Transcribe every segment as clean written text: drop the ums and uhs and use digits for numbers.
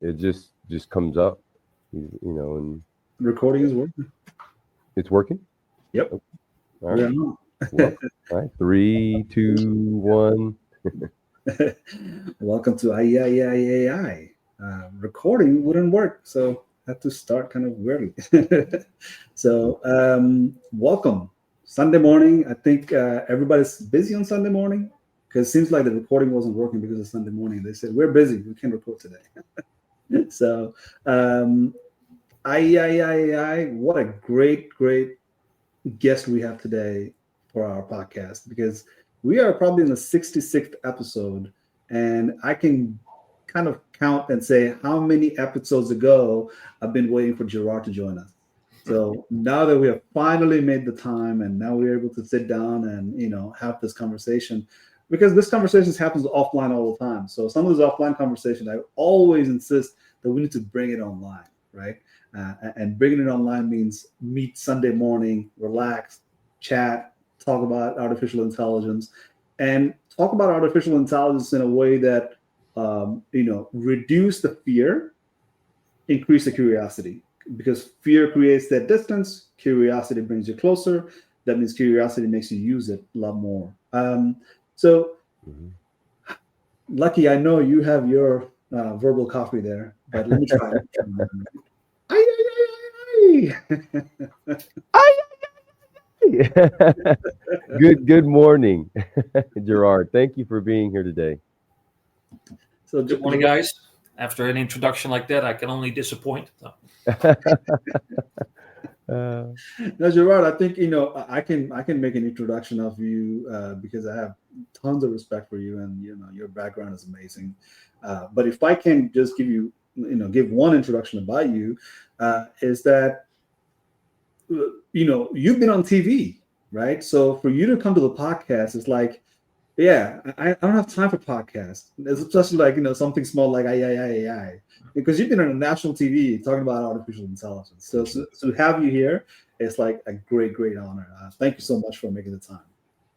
it just comes up, and Recording is working. it's working. Yep. Okay. All We right. are on. Well, all right. 3, 2, 1. Welcome to AI. Recording wouldn't work, so had to start kind of weirdly. Welcome. Sunday morning. I think everybody's busy on Sunday morning because it seems like the recording wasn't working because of Sunday morning. They said we're busy. We can't record today. So, um, what a great guest we have today for our podcast because we are probably in the 66th episode, and I can kind of count and say how many episodes ago I've been waiting for Gerard to join us. So now that we have finally made the time, and now we're able to sit down and have this conversation, because this conversation happens offline all the time. So some of those offline conversations, I always insist that we need to bring it online, right? And bringing it online means meet Sunday morning, relax, chat, talk about artificial intelligence, and talk about artificial intelligence in a way that reduce the fear, increase the curiosity. Because fear creates that distance, curiosity brings you closer. That means curiosity makes you use it a lot more. So, Mhm. Lucky, I know you have your verbal copy there, but let me try. Ay, ay, ay, Good morning, Gerard. Thank you for being here today. So, Good morning, guys. After an introduction like that, I can only disappoint. now, Gerard, I think I can make an introduction of you because I have tons of respect for you, and your background is amazing. But if I can just give one introduction about you, is that you've been on TV, right? So for you to come to the podcast, it's like, yeah, I don't have time for podcasts, especially like something small like AI, because you've been on national TV talking about artificial intelligence. So to have you here, it's like a great honor. Thank you so much for making the time.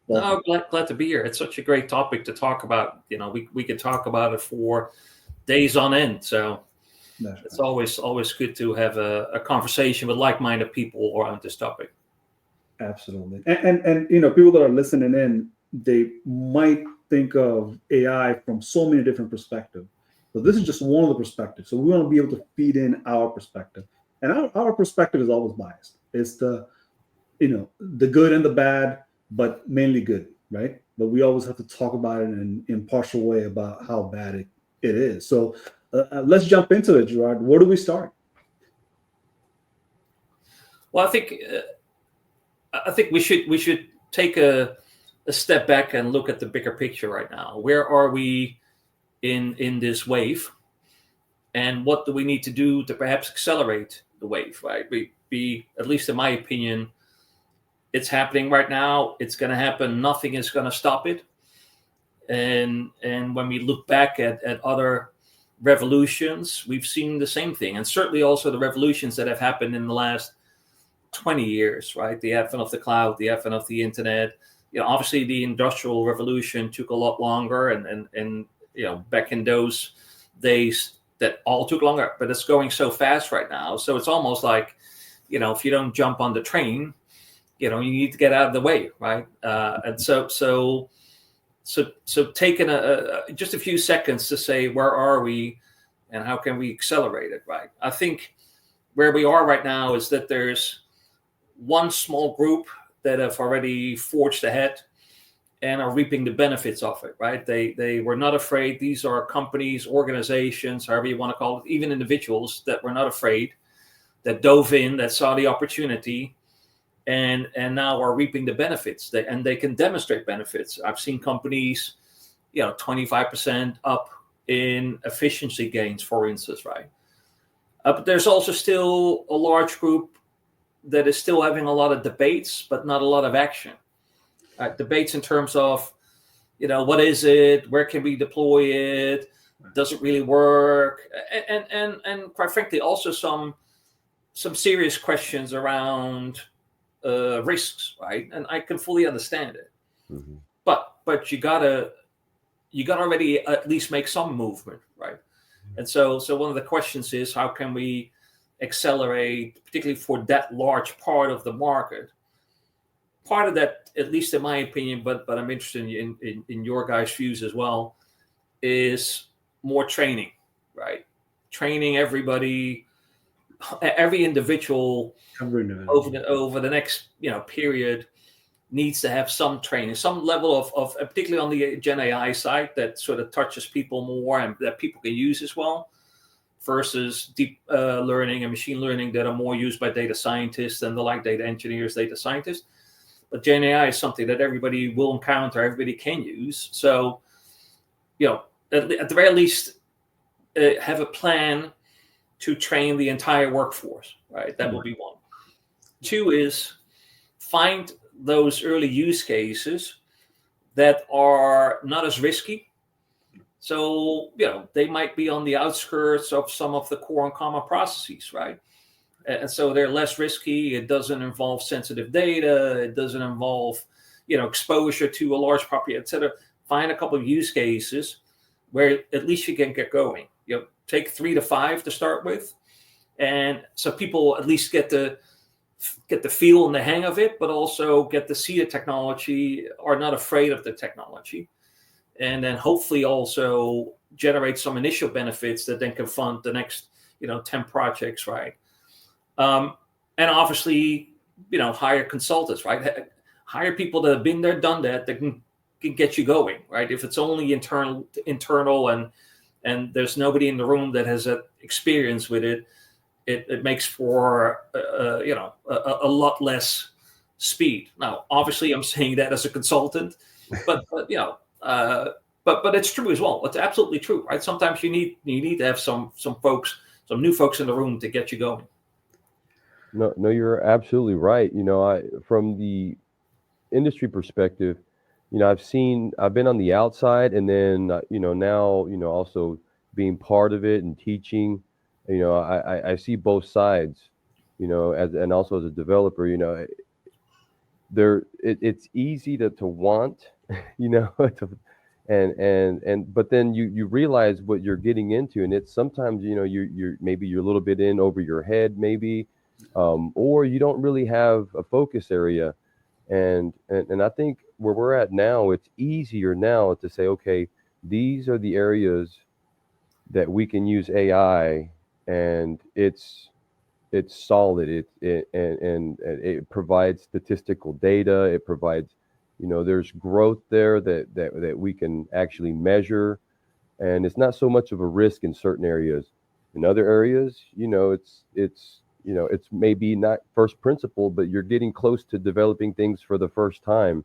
Welcome. No, glad to be here. It's such a great topic to talk about. We could talk about it for days on end. So it's always good to have a conversation with like-minded people around this topic. Absolutely. And people that are listening in, they might think of AI from so many different perspectives. So this is just one of the perspectives. So we want to be able to feed in our perspective. And our perspective is always biased. It's the good and the bad, but mainly good, right? But we always have to talk about it in an impartial way about how bad it is. So let's jump into it, Gerard. Where do we start? Well, I think we should take a step back and look at the bigger picture right now. Where are we in this wave, and what do we need to do to perhaps accelerate the wave? Right? We at least in my opinion, it's happening right now. It's going to happen. Nothing is going to stop it. And when we look back at other revolutions, we've seen the same thing, and certainly also the revolutions that have happened in the last 20 years, right? The advent of the cloud, the advent of the internet. Obviously the industrial revolution took a lot longer, and back in those days that all took longer, but it's going so fast right now. So it's almost like, if you don't jump on the train, you need to get out of the way, right? And so taking just a few seconds to say, where are we and how can we accelerate it, right? I think where we are right now is that there's one small group that have already forged ahead and are reaping the benefits of it, right? They were not afraid. These are companies, organizations, however you want to call it, even individuals that were not afraid, that dove in, that saw the opportunity, and now are reaping the benefits. They can demonstrate benefits. I've seen companies, 25% up in efficiency gains, for instance, right? But there's also still a large group that is still having a lot of debates, but not a lot of action. Debates in terms of, what is it? Where can we deploy it? Does it really work? And quite frankly, also some serious questions around risks, right? And I can fully understand it. Mm-hmm. But you gotta already at least make some movement, right? And so one of the questions is, how can we accelerate, particularly for that large part of the market? Part of that, at least in my opinion, but I'm interested in your guys' views as well, is more training, right? Training everybody, every individual over the next period needs to have some training, some level of particularly on the Gen AI side that sort of touches people more and that people can use as well, versus deep learning and machine learning that are more used by data scientists and the like, data engineers, data scientists. But Gen AI is something that everybody will encounter, everybody can use. So, at the very least, have a plan to train the entire workforce, right? That would be one. Two is find those early use cases that are not as risky. So, they might be on the outskirts of some of the core and common processes, right? And so they're less risky. It doesn't involve sensitive data. It doesn't involve, exposure to a large property, et cetera. Find a couple of use cases where at least you can get going. Take 3 to 5 to start with. And so people at least get the feel and the hang of it, but also get to see the technology, are not afraid of the technology. And then hopefully also generate some initial benefits that then can fund the next, 10 projects, right? And obviously, hire consultants, right? Hire people that have been there, done that can get you going, right? If it's only internal and there's nobody in the room that has experience with it, it makes for a lot less speed. Now, obviously, I'm saying that as a consultant, but it's true as well. It's absolutely true, right? Sometimes you need to have some folks, some new folks in the room to get you going. No, you're absolutely right. From the industry perspective, I've been on the outside, and then now also being part of it and teaching. I see both sides. And also as a developer, it's easy to want, but then you realize what you're getting into, and it's sometimes you're maybe you're a little bit in over your head, maybe, or you don't really have a focus area. And I think where we're at now, it's easier now to say, okay, these are the areas that we can use AI, and it's solid. It provides statistical data. It provides, there's growth there that we can actually measure, and it's not so much of a risk in certain areas. In other areas, it's maybe not first principle, but you're getting close to developing things for the first time.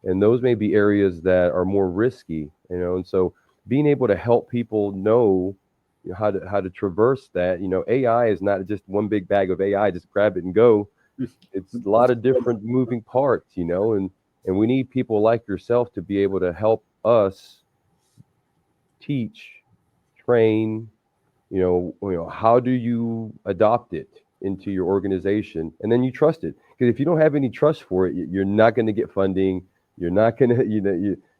And those may be areas that are more risky, and so being able to help people know how to traverse that. AI is not just one big bag of AI, just grab it and go. It's a lot of different moving parts, and we need people like yourself to be able to help us teach, train, how do you adopt it into your organization, and then you trust it. Because if you don't have any trust for it, you're not going to get funding. You're not going to,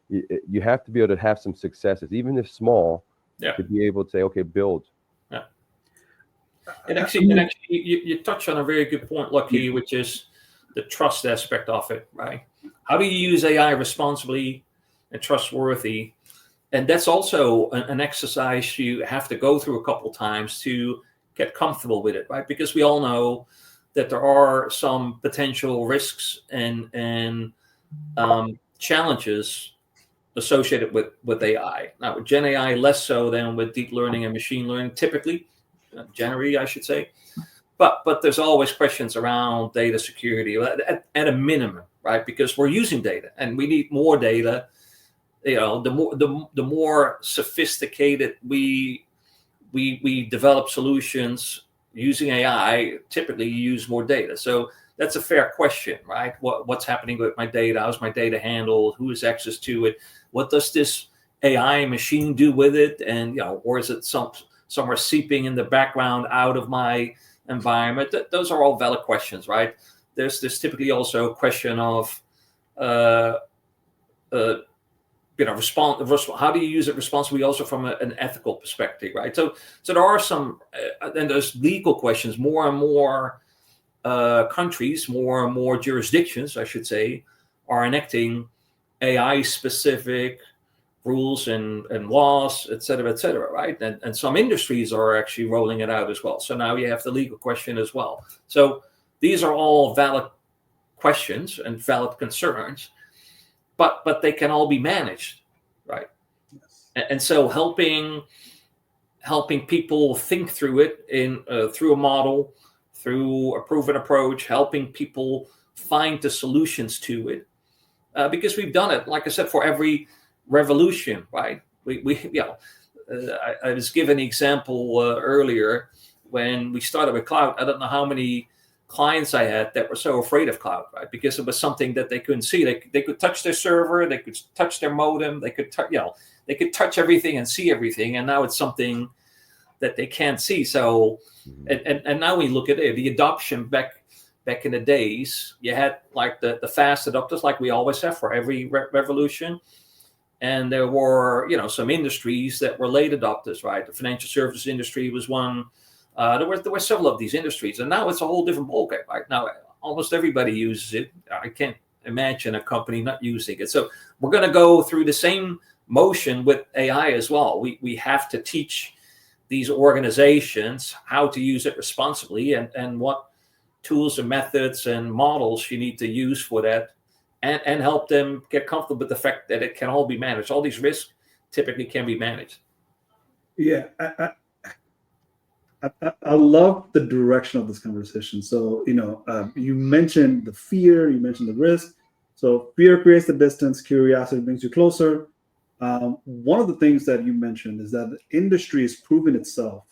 you have to be able to have some successes, even if small, to be able to say, okay, build. Yeah. And actually, you touch on a very good point, Lucky, which is the trust aspect of it, right? How do you use AI responsibly and trustworthy? And that's also an exercise you have to go through a couple times to get comfortable with it, right? Because we all know that there are some potential risks and challenges associated with AI. Now, with Gen AI, less so than with deep learning and machine learning, typically, generally, I should say. But there's always questions around data security at a minimum, right? Because we're using data and we need more data. The more sophisticated we develop solutions using AI, typically you use more data. So that's a fair question, right? What's happening with my data? How's my data handled? Who has access to it? What does this AI machine do with it? And or is it somewhere seeping in the background out of my environment? Those are all valid questions, right? There's typically also a question of how do you use it responsibly, also from an ethical perspective, right? So there are some, and there's legal questions. More and more countries, more and more jurisdictions, I should say, are enacting AI-specific rules and laws, et cetera, right? And some industries are actually rolling it out as well. So now you have the legal question as well. So these are all valid questions and valid concerns, but they can all be managed, right? Yes. And so helping people think through it through a model, through a proven approach, helping people find the solutions to it, because we've done it, like I said, for every revolution, right? I was given the example earlier when we started with cloud. I don't know how many clients I had that were so afraid of cloud, right? Because it was something that they couldn't see. They could touch their server, they could touch their modem, they could touch everything and see everything, and now it's something that they can't see. So, and now we look at it, the adoption back in the days, you had like the fast adopters, like we always have for every revolution. And there were, some industries that were late adopters, right? The financial services industry was one. There were several of these industries, and now it's a whole different ballgame. Right now, almost everybody uses it. I can't imagine a company not using it. So we're going to go through the same motion with AI as well. We have to teach these organizations how to use it responsibly, and what tools and methods and models you need to use for that. And help them get comfortable with the fact that it can all be managed. All these risks typically can be managed. Yeah, I love the direction of this conversation. So, you mentioned the fear, you mentioned the risk. So fear creates the distance, curiosity brings you closer. One of the things that you mentioned is that the industry has proven itself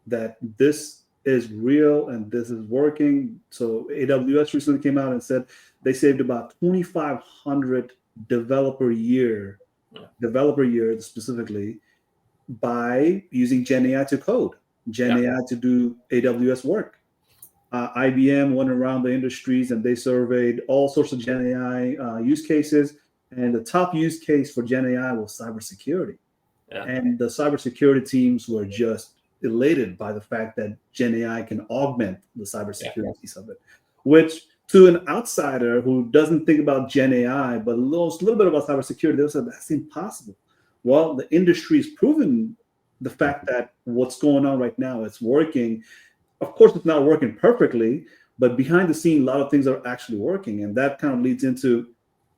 that this is real and this is working. So AWS recently came out and said they saved about 2,500 developer years specifically by using Gen AI to code, Gen AI to do AWS work. IBM went around the industries and they surveyed all sorts of Gen AI use cases. And the top use case for Gen AI was cybersecurity. Yeah. And the cybersecurity teams were just elated by the fact that Gen AI can augment the cybersecurity piece of it, which to an outsider who doesn't think about Gen AI, but knows a little bit about cybersecurity, they'll say that's impossible. Well, the industry has proven the fact that what's going on right now, it's working. Of course, it's not working perfectly, but behind the scene, a lot of things are actually working. And that kind of leads into,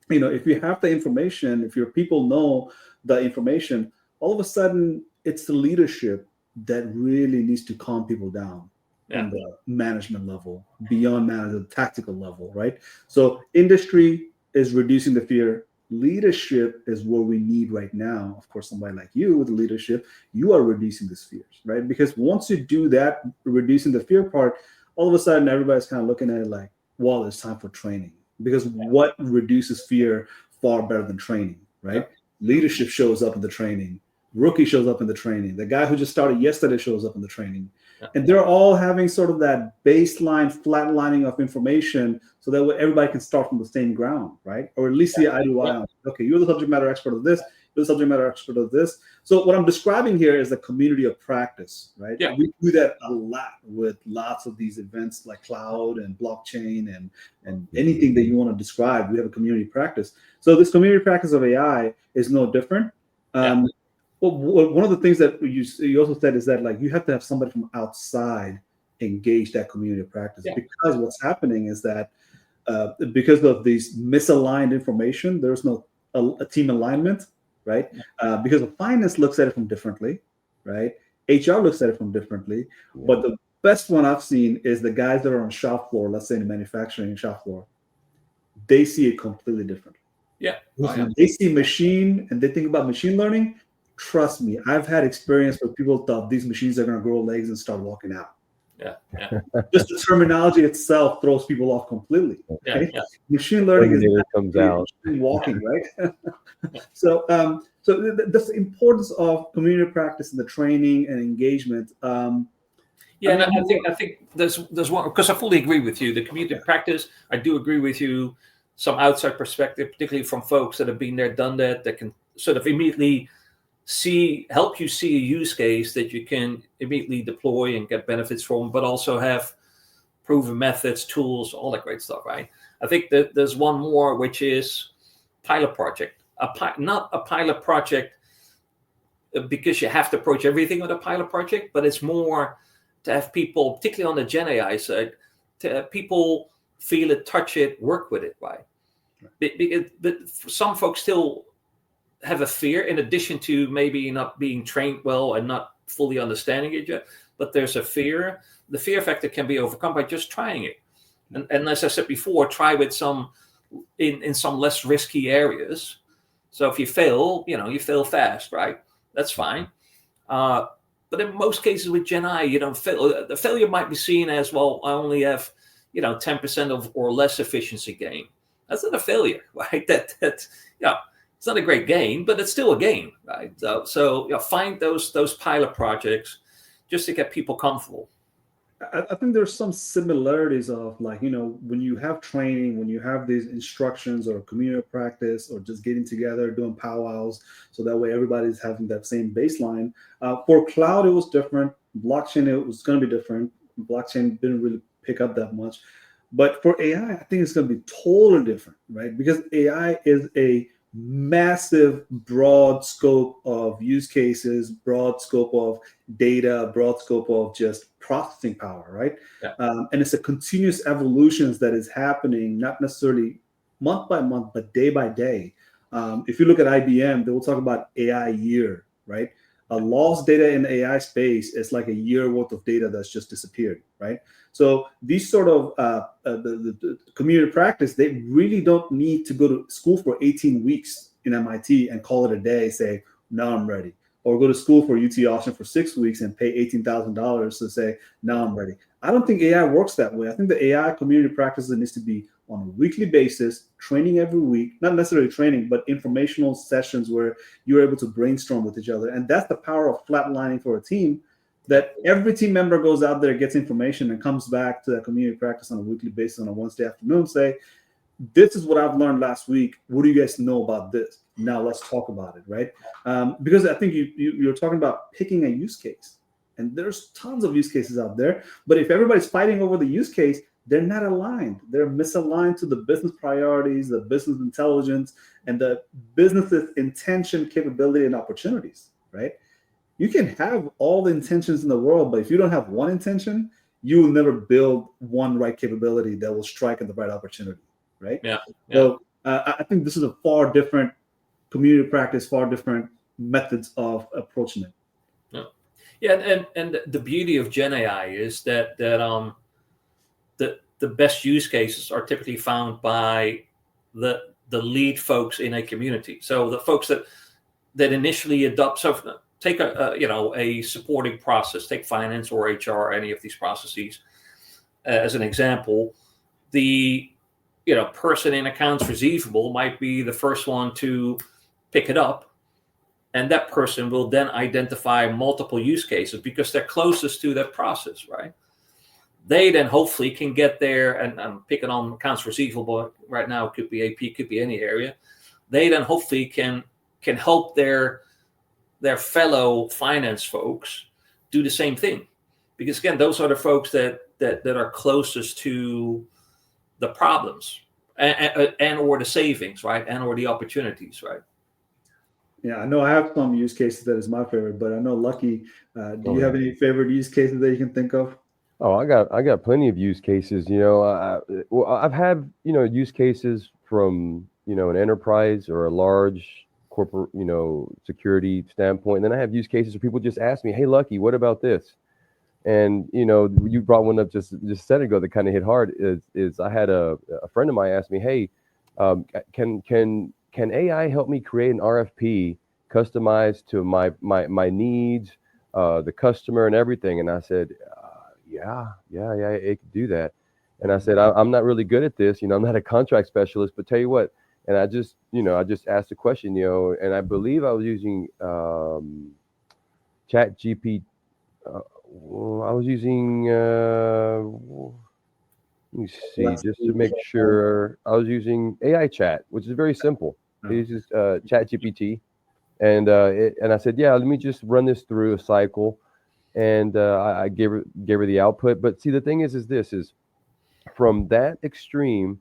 if you have the information, if your people know the information, all of a sudden it's the leadership that really needs to calm people down in the management level, beyond management, tactical level, right? So industry is reducing the fear. Leadership is what we need right now. Of course, somebody like you with leadership, you are reducing these fears, right? Because once you do that, reducing the fear part, all of a sudden everybody's kind of looking at it like, well, it's time for training. Because what reduces fear far better than training, right? Leadership shows up in the training. Rookie shows up in the training. The guy who just started yesterday shows up in the training. And they're all having sort of that baseline flatlining of information so that everybody can start from the same ground, right? Or at least see eye to eye on, okay, you're the subject matter expert of this, you're the subject matter expert of this. So what I'm describing here is the community of practice, right? Yeah. We do that a lot with lots of these events like cloud and blockchain and anything that you want to describe. We have a community practice. So this community practice of AI is no different. Well, one of the things that you also said is that like you have to have somebody from outside engage that community of practice, because what's happening is that because of these misaligned information, there's no a team alignment, right? Because the finance looks at it from differently, right? HR looks at it from differently, but the best one I've seen is the guys that are on shop floor, let's say in the manufacturing shop floor, they see it completely differently. They see machine and they think about machine learning. Trust me, I've had experience where people thought these machines are going to grow legs and start walking out. Just the terminology itself throws people off completely. Right? Machine learning is comes out walking, right? So the importance of community practice and the training and engagement. And I think there's one, because I fully agree with you. The community practice, I do agree with you. Some outside perspective, particularly from folks that have been there, done that, that can sort of immediately help you see a use case that you can immediately deploy and get benefits from, but also have proven methods, tools, all that great stuff, right? I think that there's one more, which is pilot project. Not a pilot project because you have to approach everything with a pilot project, but it's more to have people, particularly on the Gen AI side, to have people feel it, touch it, work with it, right? But some folks still have a fear, in addition to maybe not being trained well and not fully understanding it yet, but there's a fear. The fear factor can be overcome by just trying it. And as I said before, try with some in some less risky areas. So if you fail, you fail fast, right? That's fine. But in most cases with Gen I, you don't fail. The failure might be seen as, well, I only have 10% of or less efficiency gain. That's not a failure, right? That it's not a great gain, but it's still a gain, right? So find those pilot projects just to get people comfortable. I think there's some similarities of, like, when you have training, when you have these instructions or community practice, or just getting together, doing powwows, so that way everybody's having that same baseline. For cloud, it was different. Blockchain, it was going to be different. Blockchain didn't really pick up that much. But for AI, I think it's going to be totally different, right? Because AI is a massive, broad scope of use cases, broad scope of data, broad scope of just processing power, right? Yeah. And it's a continuous evolution that is happening, not necessarily month by month, but day by day. If you look at IBM, they will talk about AI year, right? A lost data in the AI space is like a year worth of data that's just disappeared, right? So these sort of the community practice, they really don't need to go to school for 18 weeks in MIT and call it a day, say, now I'm ready. Or go to school for UT Austin for 6 weeks and pay $18,000 to say, now I'm ready. I don't think AI works that way. I think the AI community practice needs to be on a weekly basis, training every week, not necessarily training, but informational sessions where you're able to brainstorm with each other. And that's the power of flatlining for a team, that every team member goes out there, gets information, and comes back to that community practice on a weekly basis on a Wednesday afternoon, say, this is what I've learned last week. What do you guys know about this? Now let's talk about it, right? Because I think you're talking about picking a use case. And there's tons of use cases out there. But if everybody's fighting over the use case, they're not aligned. They're misaligned to the business priorities, the business intelligence, and the business's intention, capability, and opportunities, right? You can have all the intentions in the world, but if you don't have one intention, you will never build one right capability that will strike at the right opportunity, right? Yeah. So I think this is a far different community practice, far different methods of approaching it. Yeah, and the beauty of Gen AI is that the best use cases are typically found by the lead folks in a community. So the folks that initially adopt, so take a supporting process, take finance or HR, or any of these processes as an example. The person in accounts receivable might be the first one to pick it up. And that person will then identify multiple use cases because they're closest to that process, right? They then hopefully can get there, and I'm picking on accounts receivable right now. It could be AP, could be any area. They then hopefully can help their fellow finance folks do the same thing, because again, those are the folks that are closest to the problems and or the savings, right, and or the opportunities, right? Yeah, I know I have some use cases that is my favorite, but I know Lucky, do you have any favorite use cases that you can think of? Oh, I got plenty of use cases. I've had use cases from an enterprise or a large corporate security standpoint. And then I have use cases where people just ask me, "Hey, Lucky, what about this?" And you brought one up just a second ago that kind of hit hard. Is I had a friend of mine ask me, "Hey, can AI help me create an RFP customized to my needs, the customer and everything?" And I said, yeah, it could do that. And I said, I'm not really good at this. I'm not a contract specialist, but tell you what. And I just asked the question, and I believe I was using Chat GPT. I was using, let me see, just to make sure. I was using AI Chat, which is very simple. It uses Chat GPT. And I said, yeah, let me just run this through a cycle. And I gave her the output. But see, the thing is this is from that extreme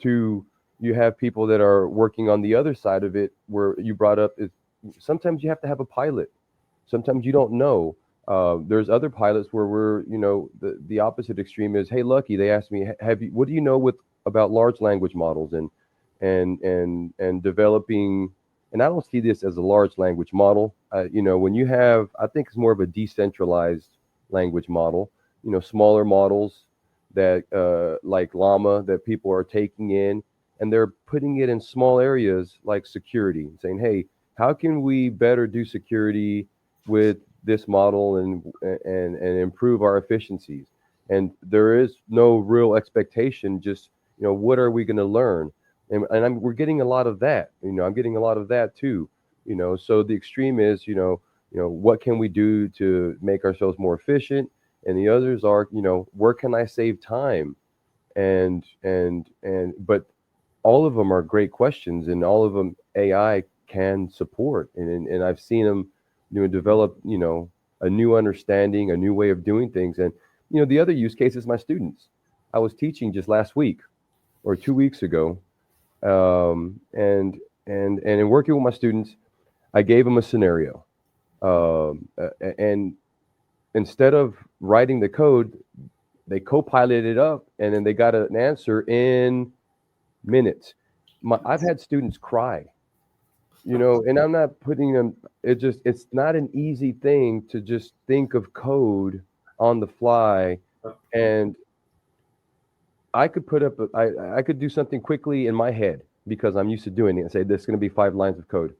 to you have people that are working on the other side of it, where you brought up is sometimes you have to have a pilot. Sometimes you don't know. There's other pilots where we're, the opposite extreme is, hey, Lucky, they asked me, what do you know about large language models and developing, and I don't see this as a large language model. When you have, I think it's more of a decentralized language model, smaller models that like Llama that people are taking in, and they're putting it in small areas like security, saying, hey, how can we better do security with this model and improve our efficiencies? And there is no real expectation, just what are we going to learn? And we're getting a lot of that. I'm getting a lot of that too. So the extreme is, what can we do to make ourselves more efficient? And the others are, where can I save time? But all of them are great questions, and all of them AI can support. And I've seen them, develop, a new understanding, a new way of doing things. And, the other use case is my students. I was teaching just last week or 2 weeks ago. And in working with my students, I gave them a scenario. And instead of writing the code, they co-piloted it up, and then they got an answer in minutes. I've had students cry, and I'm not putting them, it's not an easy thing to just think of code on the fly. And I could I could do something quickly in my head because I'm used to doing it and say, this is going to be 5 lines of code.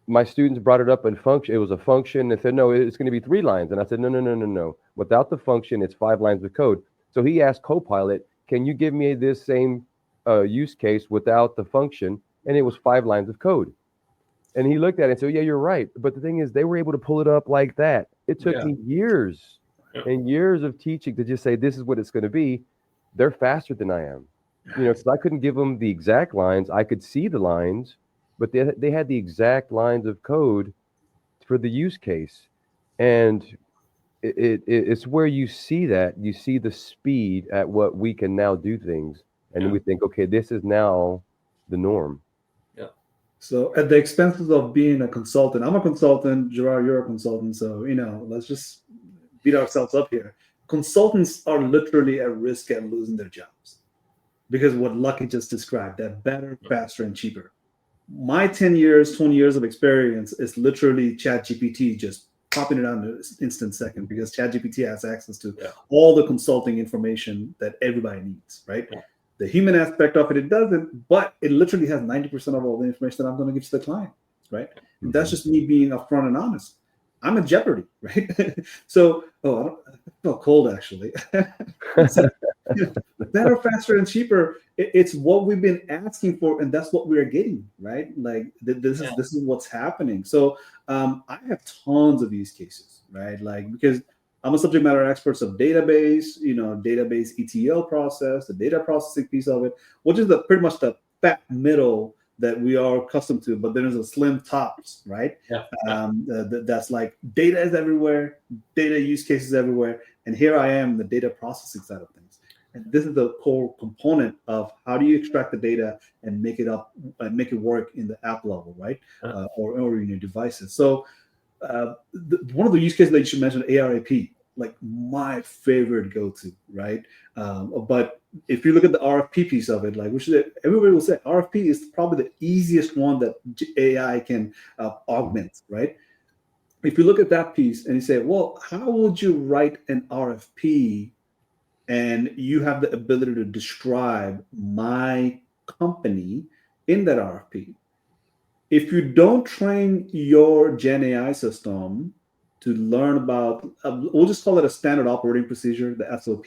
My students brought it up in function. It was a function. And said, no, it's going to be 3 lines. And I said, no. Without the function, it's 5 lines of code. So he asked Copilot, can you give me this same use case without the function? And it was 5 lines of code. And he looked at it and said, yeah, you're right. But the thing is, they were able to pull it up like that. It took me years and years of teaching to just say, this is what it's going to be. They're faster than I am, because I couldn't give them the exact lines. I could see the lines, but they had the exact lines of code for the use case. And it's where you see the speed at what we can now do things. And then we think, okay, this is now the norm. Yeah. So at the expenses of being a consultant, I'm a consultant, Gerard, you're a consultant. So, let's just beat ourselves up here. Consultants are literally at risk at losing their jobs because what Lucky just described, that better, faster, and cheaper. My 10 years, 20 years of experience is literally ChatGPT just popping it on an instant second because ChatGPT has access to all the consulting information that everybody needs, right? Yeah. The human aspect of it doesn't, but it literally has 90% of all the information that I'm going to give to the client, right? Mm-hmm. That's just me being upfront and honest. I'm in jeopardy, right? So, I feel cold actually. Better, faster, and cheaper. It's what we've been asking for, and that's what we're getting, right? Like this is what's happening. So, I have tons of use cases, right? Like because I'm a subject matter expert of database, database ETL process, the data processing piece of it, which is pretty much the fat middle that we are accustomed to, but then there's a slim tops, right? That's like data is everywhere, data use cases everywhere, and here I am, the data processing side of things. And this is the core component of how do you extract the data and make it work in the app level, right? Or in your devices. So one of the use cases that you should mention, ARAP, like my favorite go-to, right? But if you look at the RFP piece of it, like everybody will say RFP is probably the easiest one that AI can augment, right? If you look at that piece and you say, well, how would you write an RFP and you have the ability to describe my company in that RFP? If you don't train your Gen AI system to learn about, we'll just call it a standard operating procedure, the SOP,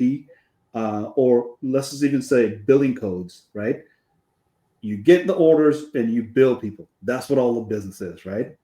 or let's just even say billing codes, right? You get the orders and you bill people. That's what all the business is, right?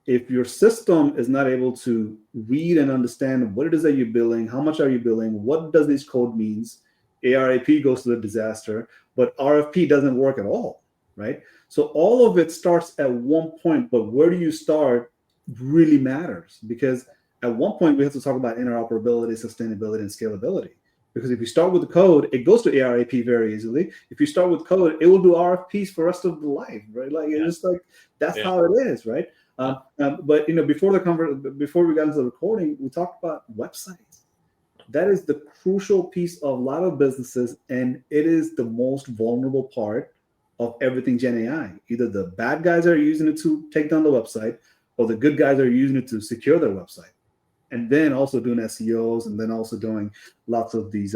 If your system is not able to read and understand what it is that you're billing, how much are you billing, what does this code means, ARAP goes to the disaster, but RFP doesn't work at all, right? So all of it starts at one point, but where do you start really matters, because at one point we have to talk about interoperability, sustainability, and scalability. Because if you start with the code, it goes to ARAP very easily. If you start with code, it will do RFPs for the rest of the life, right? Like it's just like that's how it is, right? But before we got into the recording, we talked about websites. That is the crucial piece of a lot of businesses, and it is the most vulnerable part of everything Gen AI. Either the bad guys are using it to take down the website, or the good guys are using it to secure their website. And then also doing SEOs, and then also doing lots of these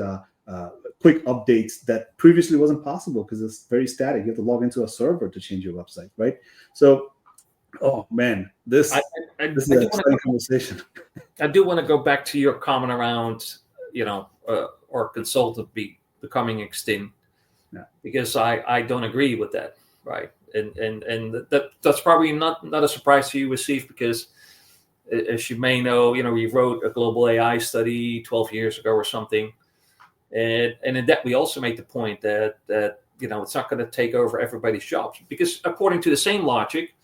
quick updates that previously wasn't possible because it's very static. You have to log into a server to change your website, right? So, oh man, this is an exciting conversation. I do want to go back to your comment around, or consultant becoming extinct, because I don't agree with that, right? And that's probably not a surprise to you, Steve, because as you may know, we wrote a global AI study 12 years ago or something. And in that, we also made the point that it's not going to take over everybody's jobs, because according to the same logic,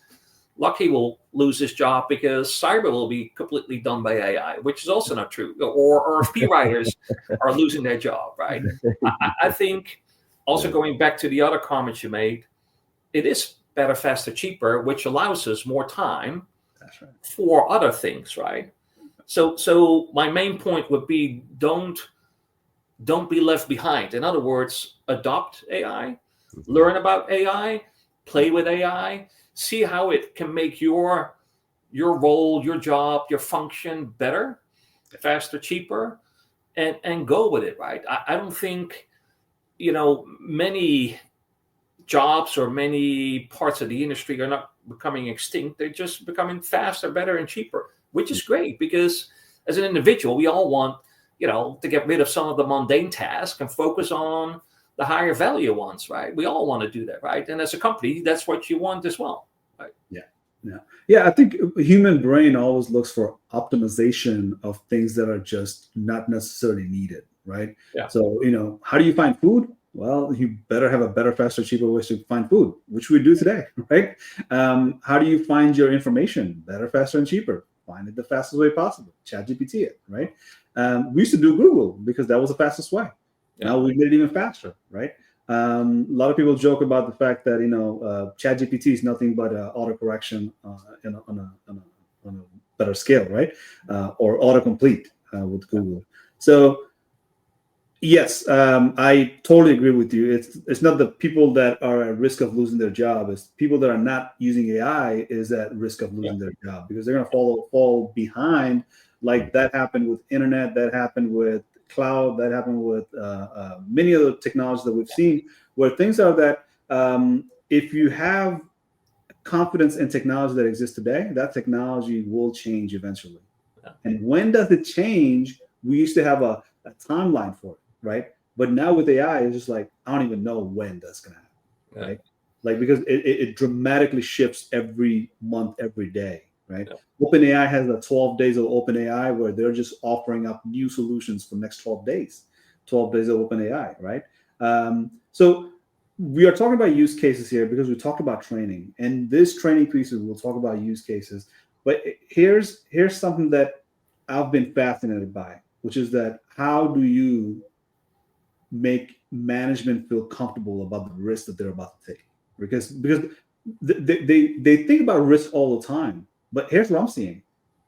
Lucky will lose his job because cyber will be completely done by AI, which is also not true. Or RFP writers are losing their job, right? I think also going back to the other comments you made, it is better, faster, cheaper, which allows us more time for other things, right? So my main point would be don't be left behind. In other words, adopt AI, learn about AI, play with AI, see how it can make your role, your job, your function better, faster, cheaper, and go with it, right? I don't think many jobs or many parts of the industry are not becoming extinct. They're just becoming faster, better, and cheaper, which is great, because as an individual, we all want, to get rid of some of the mundane tasks and focus on the higher value ones, right? We all want to do that, right? And as a company, that's what you want as well, right? Yeah. I think human brain always looks for optimization of things that are just not necessarily needed, right? Yeah. So, how do you find food? Well, you better have a better, faster, cheaper way to find food, which we do today, right? How do you find your information? Better, faster, and cheaper. Find it the fastest way possible. ChatGPT it, right? We used to do Google because that was the fastest way. Yeah. Now we made it even faster, right? A lot of people joke about the fact that ChatGPT is nothing but autocorrection on a better scale, right? Or autocomplete with Google. So. Yes, I totally agree with you. It's not the people that are at risk of losing their job. It's people that are not using AI is at risk of losing their job, because they're going to fall behind. Like that happened with internet, that happened with cloud, that happened with many other technologies that we've seen, where things are that if you have confidence in technology that exists today, that technology will change eventually. Yeah. And when does it change? We used to have a timeline for it. Right. But now with AI, it's just like, I don't even know when that's going to happen. Right. Like, because it dramatically shifts every month, every day. Right. Yeah. OpenAI has the 12 days of OpenAI where they're just offering up new solutions for the next 12 days, 12 days of OpenAI. Right. So we are talking about use cases here because we talked about training, and this training pieces, we'll talk about use cases. But here's something that I've been fascinated by, which is that how do you make management feel comfortable about the risk that they're about to take? Because they think about risk all the time. But here's what I'm seeing.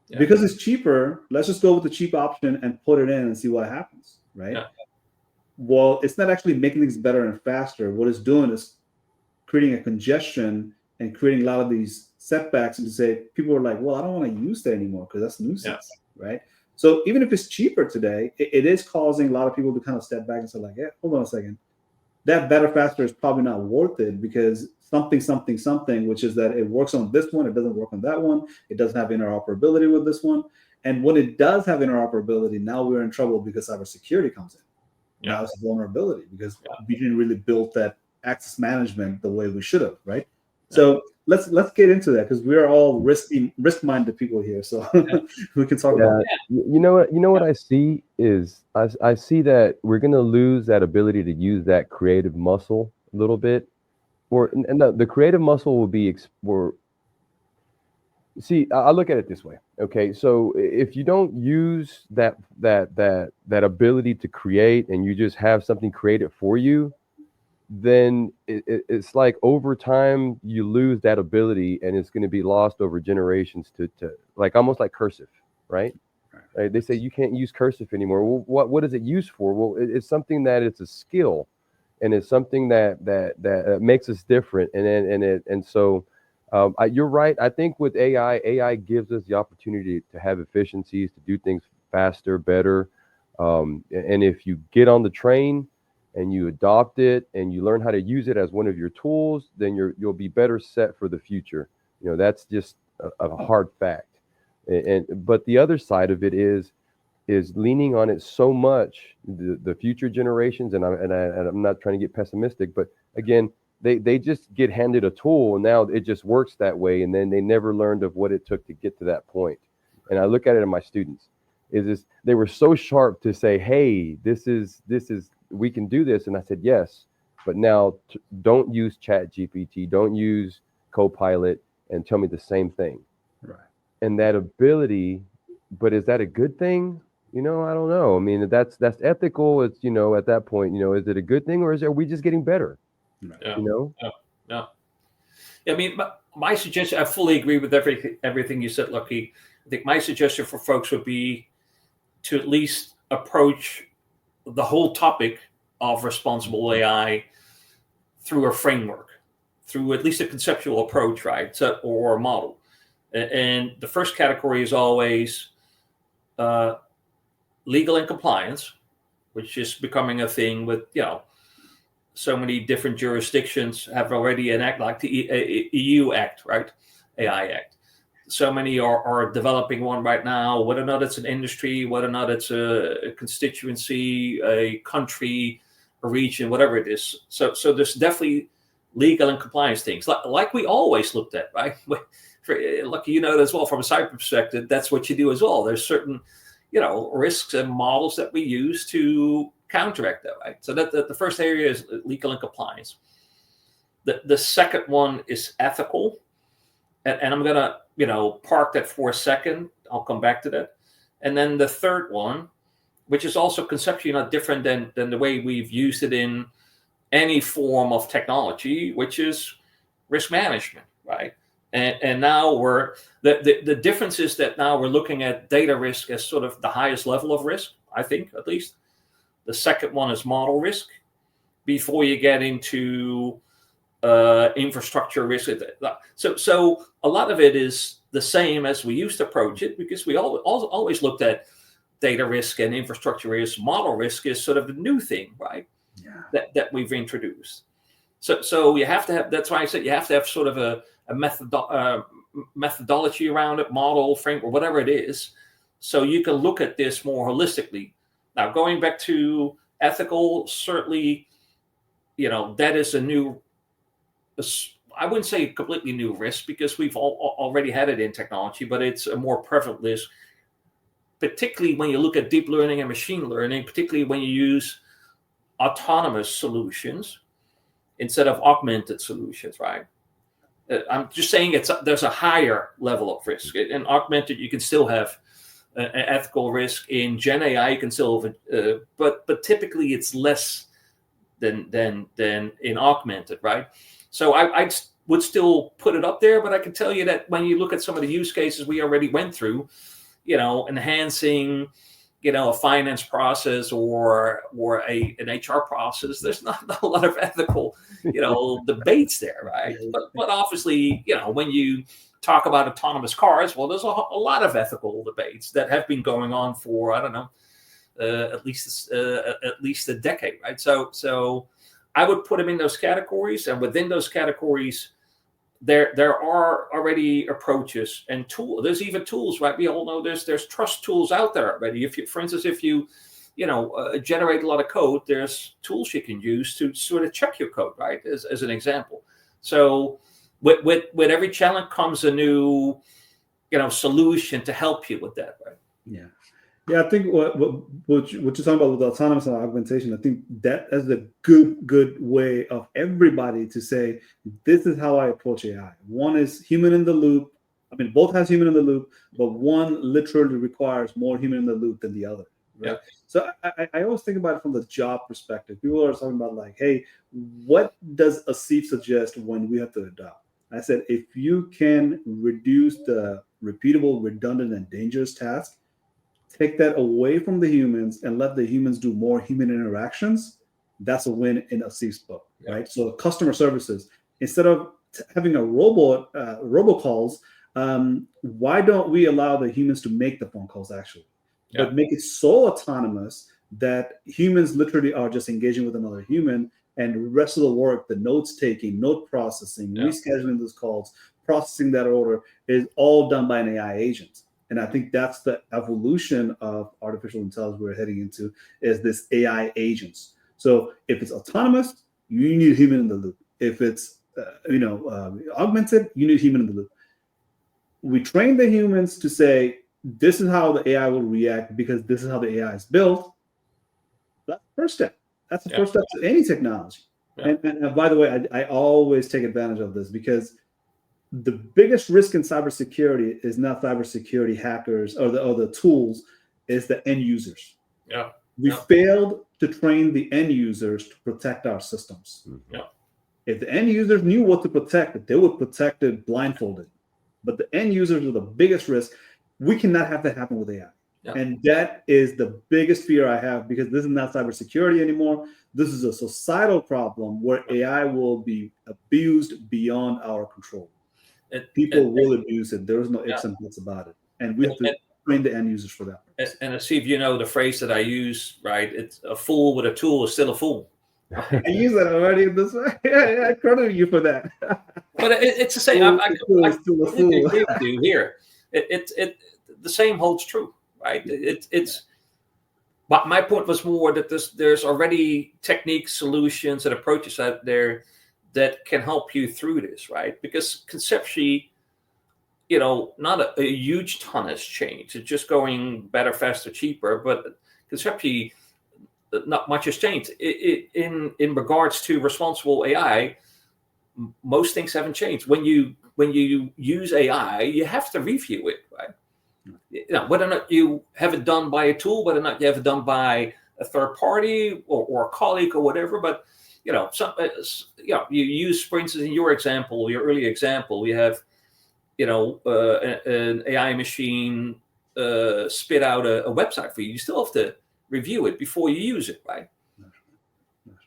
Yeah. Because it's cheaper, let's just go with the cheap option and put it in and see what happens, right? Yeah. Well, it's not actually making things better and faster. What it's doing is creating a congestion and creating a lot of these setbacks, and to say people are like, well, I don't want to use that anymore because that's nuisance, right? So even if it's cheaper today, it is causing a lot of people to kind of step back and say like, yeah, hold on a second. That better, faster is probably not worth it, because something, which is that it works on this one, it doesn't work on that one. It doesn't have interoperability with this one. And when it does have interoperability, now we're in trouble because cybersecurity comes in. Yeah. Now it's a vulnerability because we didn't really build that access management the way we should have, right? Yeah. So let's get into that, because we're all risk-minded people here, so we can talk about that. You know what I see is I see that we're going to lose that ability to use that creative muscle a little bit or and the creative muscle will be see, I look at it this way. Okay, so if you don't use that ability to create, and you just have something created for you, then it's like over time you lose that ability, and it's going to be lost over generations to like almost like cursive, right? Right? They say you can't use cursive anymore. Well, what is it used for? Well, it's something that it's a skill, and it's something that makes us different. And so you're right. I think with AI gives us the opportunity to have efficiencies, to do things faster, better. And if you get on the train and you adopt it and you learn how to use it as one of your tools, then you'll be better set for the future. That's just a hard fact. But the other side of it is leaning on it so much, the future generations, and I'm not trying to get pessimistic, but again, they just get handed a tool, and now it just works that way, and then they never learned of what it took to get to that point. And I look at it in my students, they were so sharp to say, hey, this is we can do this, and I said yes, but now don't use ChatGPT, don't use Copilot, and tell me the same thing. Right. And that ability, but is that a good thing? I don't know. I mean, that's ethical. It's, at that point, is it a good thing, or are we just getting better? Yeah. Yeah. I mean, my suggestion, I fully agree with everything you said, Lucky. I think my suggestion for folks would be to at least approach the whole topic of responsible AI through a framework, through at least a conceptual approach, right? Or a model. And the first category is always legal and compliance, which is becoming a thing with, so many different jurisdictions have already enacted, like the EU Act, right? AI Act. So many are developing one right now, whether or not it's an industry, whether or not it's a constituency, a country, a region, whatever it is. So there's definitely legal and compliance things, like we always looked at, right? Lucky, as well, from a cyber perspective, that's what you do as well. There's certain, risks and models that we use to counteract that, right? So that the first area is legal and compliance. The second one is ethical, and I'm gonna, park that for a second. I'll come back to that. And then the third one, which is also conceptually not different than the way we've used it in any form of technology, which is risk management, right? And now the difference is that now we're looking at data risk as sort of the highest level of risk, I think, at least. The second one is model risk before you get into infrastructure risk. So a lot of it is the same as we used to approach it, because we always looked at data risk and infrastructure risk. Model risk is sort of the new thing, right? Yeah. That we've introduced. So you have to have, that's why I said you have to have sort of a methodology around it, model, framework, whatever it is, so you can look at this more holistically. Now, going back to ethical, certainly, that is a new, I wouldn't say completely new risk, because we've already had it in technology, but it's a more prevalent risk, particularly when you look at deep learning and machine learning, particularly when you use autonomous solutions instead of augmented solutions, right? I'm just saying there's a higher level of risk. In augmented, you can still have an ethical risk. In Gen AI, you can still have, but typically it's less than in augmented, right? So I would still put it up there, but I can tell you that when you look at some of the use cases we already went through, enhancing, a finance process or an HR process, there's not a lot of ethical, debates there, right? But obviously, when you talk about autonomous cars, well, there's a lot of ethical debates that have been going on for, I don't know, at least a decade, right? So I would put them in those categories, and within those categories, there are already approaches and tools. There's even tools, right? We all know there's trust tools out there already. For instance, if you generate a lot of code, there's tools you can use to sort of check your code, right? As an example. So with every challenge comes a new, solution to help you with that, right? Yeah. Yeah, I think what you're talking about with autonomous and augmentation, I think that is a good way of everybody to say, this is how I approach AI. One is human in the loop. I mean, both has human in the loop, but one literally requires more human in the loop than the other, right? Yeah. So I always think about it from the job perspective. People are talking about like, hey, what does Asif suggest when we have to adopt? I said, if you can reduce the repeatable, redundant, and dangerous tasks, take that away from the humans and let the humans do more human interactions, that's a win in a Asif's book, right? So customer services, instead of having a robocalls, why don't we allow the humans to make the phone calls actually, but make it so autonomous that humans literally are just engaging with another human, and the rest of the work, the notes taking, note processing, rescheduling those calls, processing that order, is all done by an AI agent. And I think that's the evolution of artificial intelligence we're heading into, is this AI agents. So if it's autonomous, you need human in the loop. If it's augmented, you need human in the loop. We train the humans to say, this is how the AI will react because this is how the AI is built. That's the first step. That's the first step to any technology. And by the way, I always take advantage of this, because the biggest risk in cybersecurity is not cybersecurity hackers or the tools, is the end users. We failed to train the end users to protect our systems. If the end users knew what to protect, they would protect it blindfolded. But the end users are the biggest risk. We cannot have that happen with AI. And that is the biggest fear I have, because this is not cybersecurity anymore. This is a societal problem where AI will be abused beyond our control. People will abuse it. There is no ifs and buts about it. And we have to train the end users for that. And see if you know the phrase that I use, right? It's a fool with a tool is still a fool. I use that already this way. I credit you for that. But it's the same. I completely agree with you here. The same holds true, right? But my point was more that there's already techniques, solutions, and approaches out there that can help you through this, right? Because conceptually, not a huge ton has changed. It's just going better, faster, cheaper. But conceptually, not much has changed. In regards to responsible AI, most things haven't changed. When you use AI, you have to review it, right? Whether or not you have it done by a tool, whether or not you have it done by a third party or a colleague or whatever, but you use, for instance, in your example, your early example, we have, an AI machine spit out a website for you. You still have to review it before you use it, right?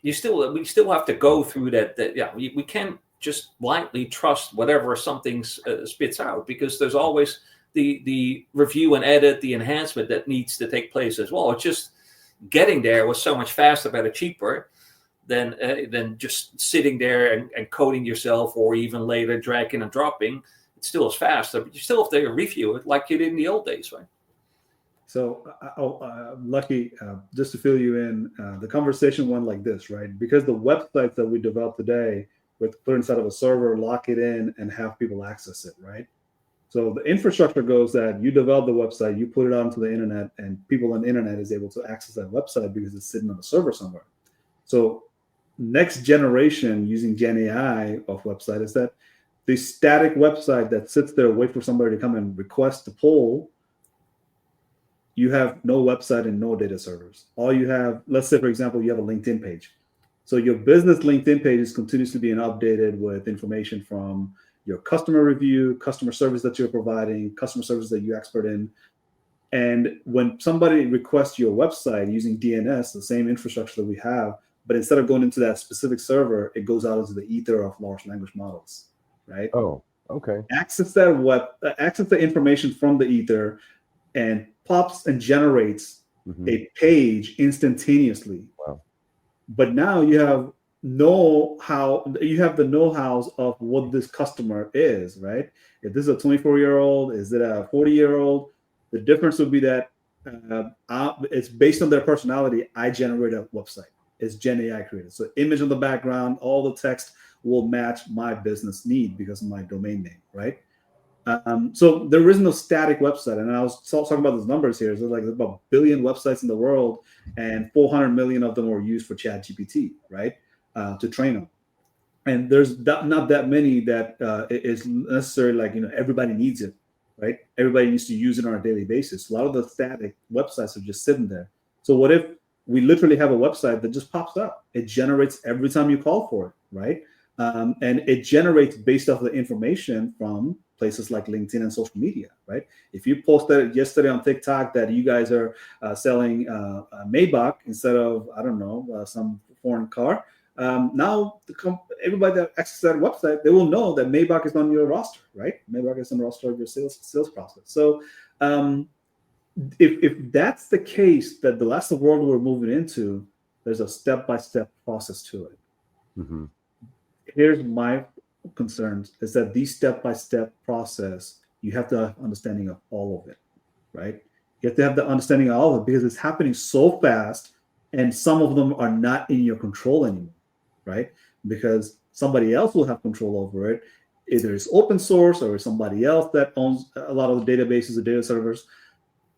We still have to go through that. We can't just blindly trust whatever something spits out, because there's always the review and edit, the enhancement that needs to take place as well. It's just getting there was so much faster, better, cheaper than just sitting there and coding yourself, or even later dragging and dropping. It still is faster, but you still have to review it like you did in the old days, right? So, Lucky, just to fill you in, the conversation went like this, right? Because the websites that we develop today, with put inside of a server, lock it in, and have people access it, right? So the infrastructure goes that you develop the website, you put it out onto the internet, and people on the internet is able to access that website because it's sitting on a server somewhere. So next generation using Gen AI of website is that the static website that sits there, wait for somebody to come and request the poll, you have no website and no data servers. All you have, let's say, for example, you have a LinkedIn page. So your business LinkedIn page is continuously being updated with information from your customer review, customer service that you're providing, customer service that you're expert in. And when somebody requests your website using DNS, the same infrastructure that we have, but instead of going into that specific server, it goes out into the ether of large language models, right? Oh, okay. Access the information from the ether, and pops and generates a page instantaneously. Wow. But now you have the know-hows of what this customer is, right? If this is a 24-year-old, is it a 40-year-old? The difference would be that it's based on their personality. I generate a website. It's Gen AI created. So image in the background, all the text will match my business need because of my domain name, right? So there is no static website. And I was talking about those numbers here. So like there's about 1 billion websites in the world, and 400 million of them were used for ChatGPT, right? To train them. And there's not that many that is necessary. Like, everybody needs it, right? Everybody needs to use it on a daily basis. A lot of the static websites are just sitting there. So what if we literally have a website that just pops up? It generates every time you call for it, right? And it generates based off the information from places like LinkedIn and social media, right? If you posted yesterday on TikTok that you guys are selling Maybach instead of, I don't know, some foreign car, now everybody that accesses that website, they will know that Maybach is on your roster, right? Maybach is on the roster of your sales process. So if that's the case, that the last world we're moving into, there's a step-by-step process to it. Mm-hmm. Here's my concerns, is that these step-by-step process, you have to have understanding of all of it, right? You have to have the understanding of all of it, because it's happening so fast, and some of them are not in your control anymore, right? Because somebody else will have control over it. Either it's open source or somebody else that owns a lot of the databases or data servers.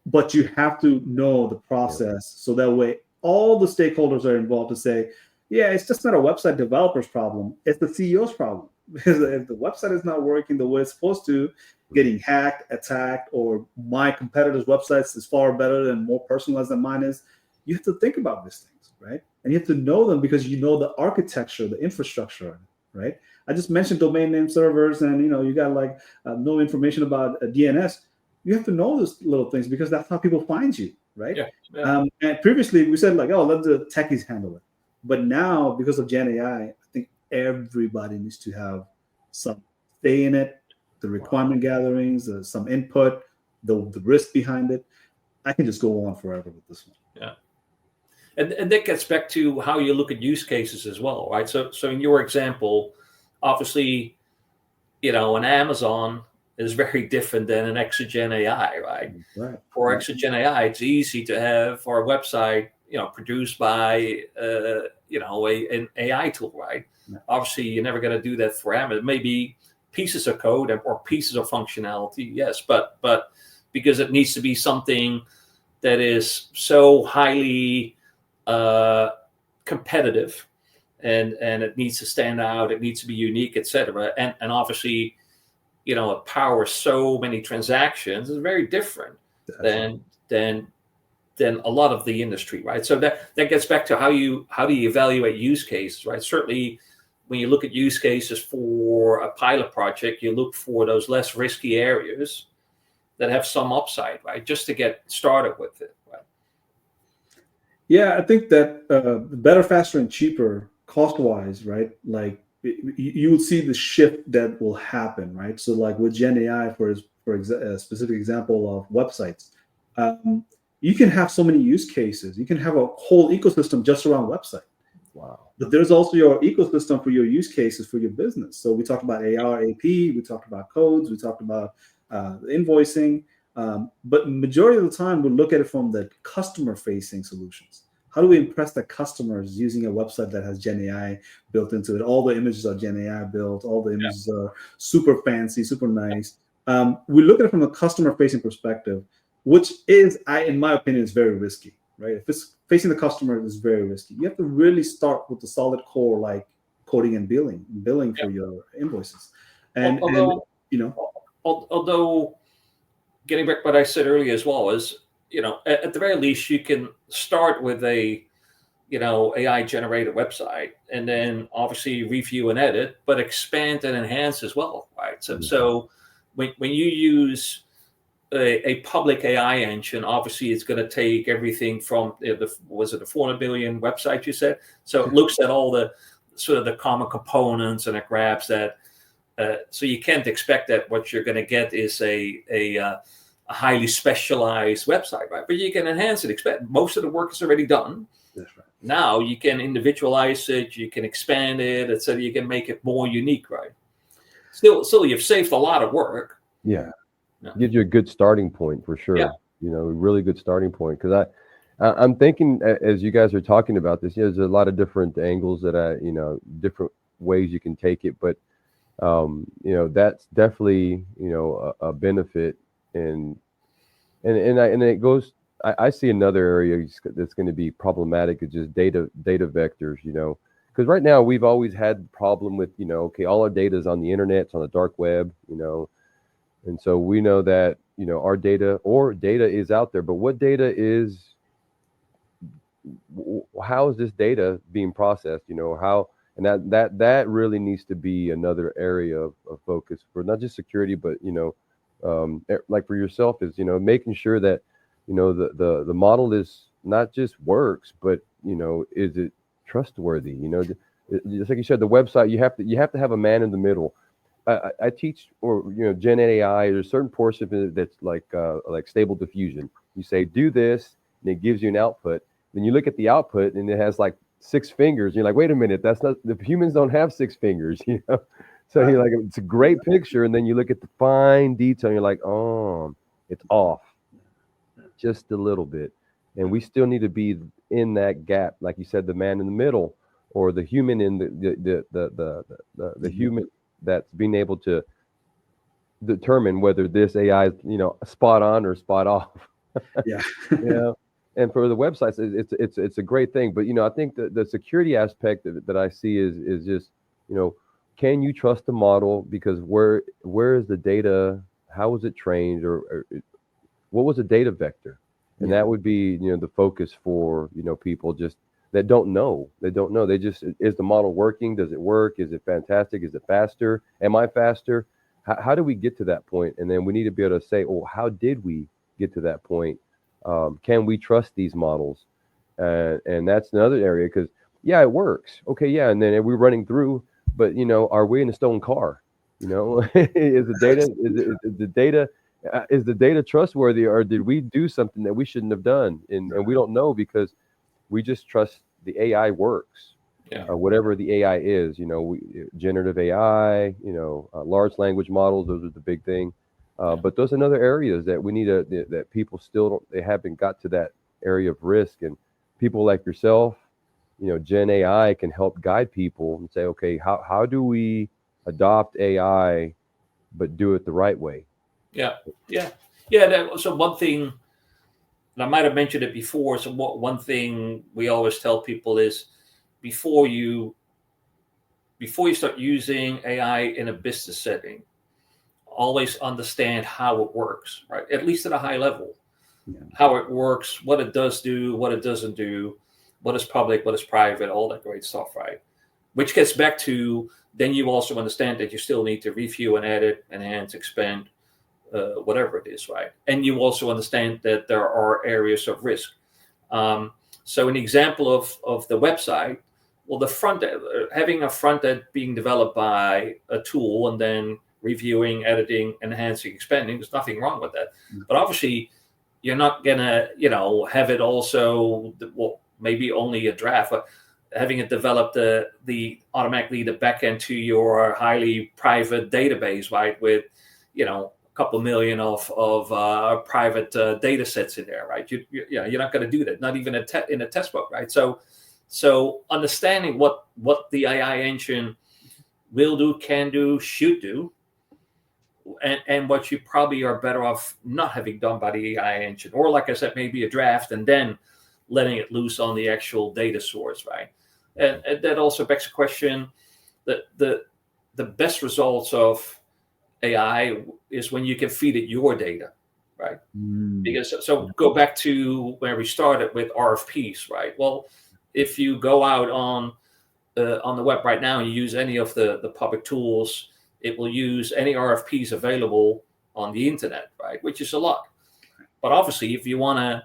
But you have to know the process, so that way all the stakeholders are involved to say, yeah, it's just not a website developer's problem. It's the CEO's problem. Because if the website is not working the way it's supposed to, getting hacked, attacked, or my competitor's websites is far better and more personalized than mine is, you have to think about these things, right? And you have to know them because you know the architecture, the infrastructure, right? I just mentioned domain name servers, and you got like no information about DNS. You have to know those little things because that's how people find you, right? Yeah. And previously we said like, oh, let the techies handle it. But now, because of Gen AI, I think everybody needs to have some say in it, the requirement gatherings, some input, the risk behind it. I can just go on forever with this one. Yeah. And that gets back to how you look at use cases as well, right? So in your example, obviously, an Amazon is very different than an Exogen AI, right? Right. For Exogen AI, it's easy to have our website, produced by, an AI tool, right? Yeah. Obviously, you're never going to do that for Amazon. Maybe pieces of code or pieces of functionality, yes, but because it needs to be something that is so highly competitive, and it needs to stand out, it needs to be unique, etc. And obviously, it powers so many transactions. It's very different than a lot of the industry, right? So that gets back to how do you evaluate use cases, right? Certainly, when you look at use cases for a pilot project, you look for those less risky areas that have some upside, right? Just to get started with it, right? Yeah, I think that better, faster, and cheaper, cost-wise, right? Like you will see the shift that will happen, right? So, like with Gen AI, for a specific example of websites, you can have so many use cases. You can have a whole ecosystem just around website. Wow. But there's also your ecosystem for your use cases for your business. So we talked about AR, AP, we talked about codes, we talked about invoicing. But majority of the time, we look at it from the customer-facing solutions. How do we impress the customers using a website that has Gen AI built into it? All the images are Gen AI built. All the images are super fancy, super nice. We look at it from a customer-facing perspective, which is, in my opinion, is very risky, right? If it's facing the customer, it's very risky. You have to really start with the solid core, like coding and billing for your invoices. Although getting back to what I said earlier as well is, at the very least, you can start with a, AI generated website, and then obviously review and edit, but expand and enhance as well, right? So when you use a public AI engine, obviously it's going to take everything from was it a 400 billion website you said? So it looks at all the sort of the common components, and it grabs that. So you can't expect that what you're going to get is a highly specialized website, right? But you can enhance it. Expect most of the work is already done. That's right. Now you can individualize it, you can expand it, etc. You can make it more unique, right? Still, you've saved a lot of work. Yeah. Gives you a good starting point for sure. Yeah. A really good starting point, because I'm thinking as you guys are talking about this, there's a lot of different angles that different ways you can take it, but That's definitely, a benefit. And it goes. I see another area that's going to be problematic is just data vectors. Because right now we've always had the problem with, okay, all our data is on the internet, it's on the dark web, and so we know that, our data is out there, but what data is, how is this data being processed? How, and that really needs to be another area of focus for not just security, but like for yourself is making sure that the model is not just works, but is it trustworthy? Just like you said, the website, you have to have a man in the middle. I teach, or Gen AI. There's a certain portion of it that's like stable diffusion. You say do this, and it gives you an output. Then you look at the output, and it has like 6 fingers. You're like, wait a minute, that's not, the humans don't have 6 fingers. So you're like, it's a great picture, and then you look at the fine detail, and you're like, oh, it's off just a little bit. And we still need to be in that gap, like you said, the man in the middle, or the human in the human that's being able to determine whether this AI is, spot on or spot off. Yeah. And for the websites, it's a great thing. But I think the security aspect that I see is just, can you trust the model? Because where is the data? How was it trained, or what was the data vector? And that would be, the focus for, people just that don't know. They don't know. They just, is the model working? Does it work? Is it fantastic? Is it faster? Am I faster? How do we get to that point? And then we need to be able to say, oh, how did we get to that point? Can we trust these models? And that's another area, because it works. Okay. Yeah. And then we're running through, but are we in a stolen car? Is the data, is the data trustworthy, or did we do something that we shouldn't have done? And we don't know, because we just trust the AI works, whatever the AI is, generative AI, large language models, those are the big thing. But those are other areas that we need that people still they haven't got to that area of risk. And people like yourself, Gen AI can help guide people and say, okay, how do we adopt AI, but do it the right way? Yeah. So one thing, and I might have mentioned it before. So one thing we always tell people is, before you start using AI in a business setting, always understand how it works, right? At least at a high level, how it works, what it does do, what it doesn't do, what is public, what is private, all that great stuff, right? Which gets back to, then you also understand that you still need to review and edit, enhance, expand, whatever it is, right? And you also understand that there are areas of risk. So an example of the website, well, the front end, having a front end being developed by a tool and then reviewing, editing, enhancing, expanding, there's nothing wrong with that. But obviously, you're not gonna, have it also, well, maybe only a draft, but having it develop the automatically the backend to your highly private database, right? With, couple million of private data sets in there, right? You're not going to do that, not even in a test book, right? So understanding what the AI engine will do, can do, should do, and what you probably are better off not having done by the AI engine, or like I said, maybe a draft and then letting it loose on the actual data source, right? And that also begs the question that the best results of AI is when you can feed it your data, right? Because so go back to where we started with RFPs, right? Well, if you go out on the web right now and you use any of the public tools, it will use any RFPs available on the internet, right? Which is a lot. But obviously, if you want to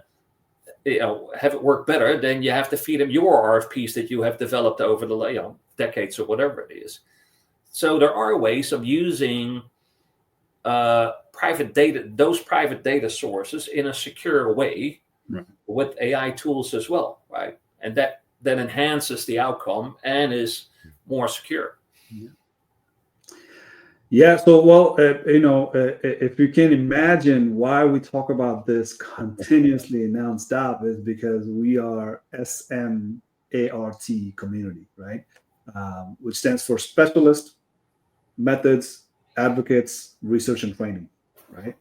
have it work better, then you have to feed them your RFPs that you have developed over the decades or whatever it is. So there are ways of using private data, those private data sources, in a secure way, right, with AI tools as well, right? And that enhances the outcome and is more secure. Yeah. So, well, if you can imagine why we talk about this continuously and nonstop, is because we are SMART community, right? Which stands for specialist, methods, advocates, research and training, right?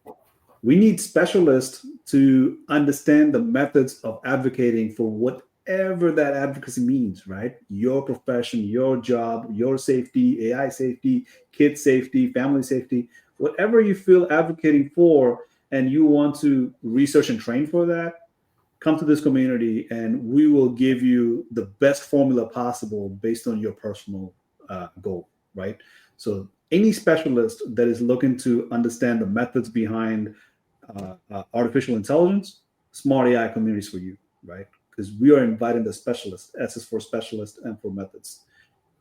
We need specialists to understand the methods of advocating for whatever that advocacy means, right? Your profession, your job, your safety, AI safety, kid safety, family safety, whatever you feel advocating for, and you want to research and train for that, come to this community and we will give you the best formula possible based on your personal goal, right? So any specialist that is looking to understand the methods behind artificial intelligence, smart AI communities for you, right? Because we are inviting the specialists. S is for specialists and for methods.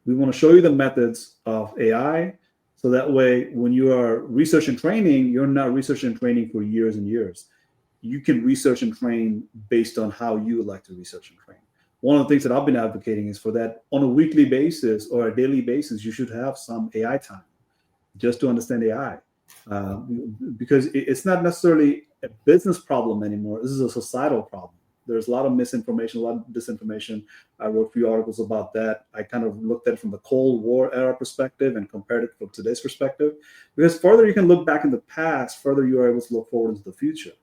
We want to show you the methods of AI, so that way when you are research and training, you're not research and training for years and years. You can research and train based on how you would like to research and train. One of the things that I've been advocating is for that on a weekly basis or a daily basis, you should have some AI time just to understand AI. Because it's not necessarily a business problem anymore. This is a societal problem. There's a lot of misinformation, a lot of disinformation. I wrote a few articles about that. I kind of looked at it from the Cold War era perspective and compared it from today's perspective. Because further you can look back in the past, further you are able to look forward into the future.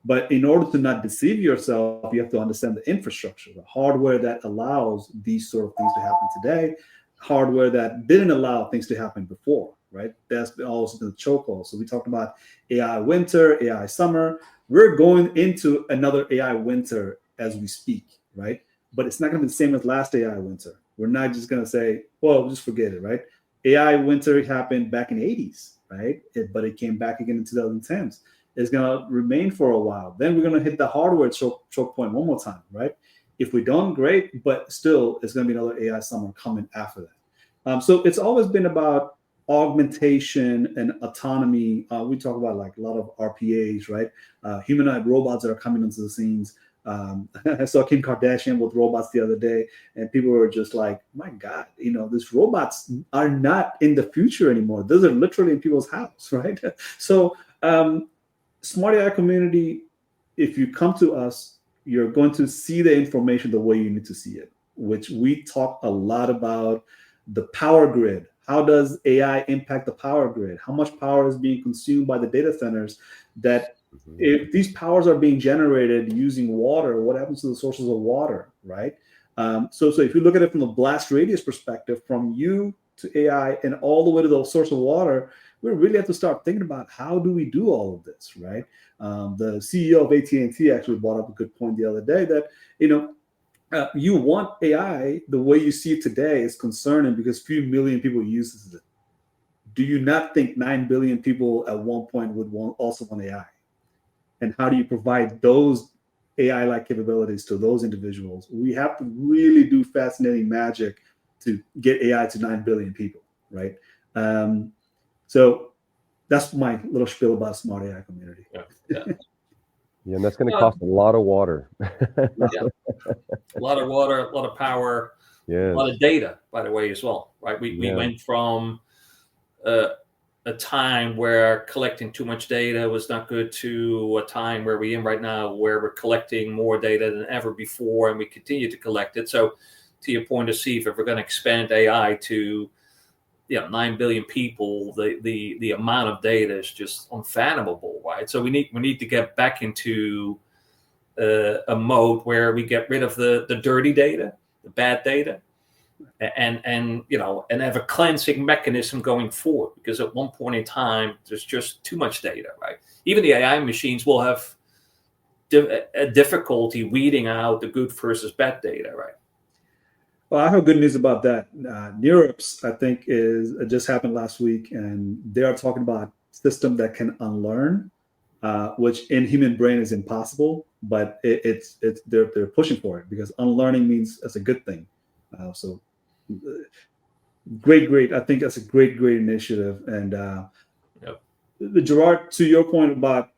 But in order to not deceive yourself, you have to understand the infrastructure, the hardware that allows these sort of things to happen today, hardware that didn't allow things to happen before, right? That's also been the chokehold. So we talked about AI winter, AI summer. We're going into another AI winter as we speak, right? But it's not going to be the same as last AI winter. We're not just going to say, well, just forget it, right? AI winter happened back in the 80s, right? But it came back again in 2010s. It's going to remain for a while. Then we're going to hit the hardware choke point one more time, right? If we don't, great, but still, it's going to be another AI summer coming after that. So it's always been about augmentation and autonomy. We talk about like a lot of RPAs, right? Humanoid robots that are coming into the scenes. I saw Kim Kardashian with robots the other day, and people were just like, my God, these robots are not in the future anymore. Those are literally in people's house, right? So, Smart AI community, if you come to us, you're going to see the information the way you need to see it, which we talk a lot about the power grid. How does AI impact the power grid? How much power is being consumed by the data centers? That if these powers are being generated using water, what happens to the sources of water, right? So if you look at it from the blast radius perspective, from you to AI and all the way to the source of water, we really have to start thinking about how do we do all of this, right? The CEO of AT&T actually brought up a good point the other day that, you want AI the way you see it today is concerning because few million people use it. Do you not think 9 billion people at one point would also want AI? And how do you provide those AI-like capabilities to those individuals? We have to really do fascinating magic to get AI to 9 billion people, right? So that's my little spiel about smart AI community. Yeah, and that's going to cost a lot of water. A lot of water, a lot of power, a lot of data, by the way, as well, right? We went from a time where collecting too much data was not good to a time where we're in right now where we're collecting more data than ever before, and we continue to collect it. So to your point of Steve, if we're going to expand AI to 9 billion people, the amount of data is just unfathomable, right? So we need to get back into a mode where we get rid of the dirty data, the bad data, and have a cleansing mechanism going forward. Because at one point in time, there's just too much data, right? Even the AI machines will have a difficulty weeding out the good versus bad data, right? Well, I have good news about that. NeurIPS, I think, just happened last week, and they are talking about system that can unlearn, which in human brain is impossible, but they're pushing for it because unlearning means that's a good thing. So great. I think that's a great initiative. And Gerard, to your point about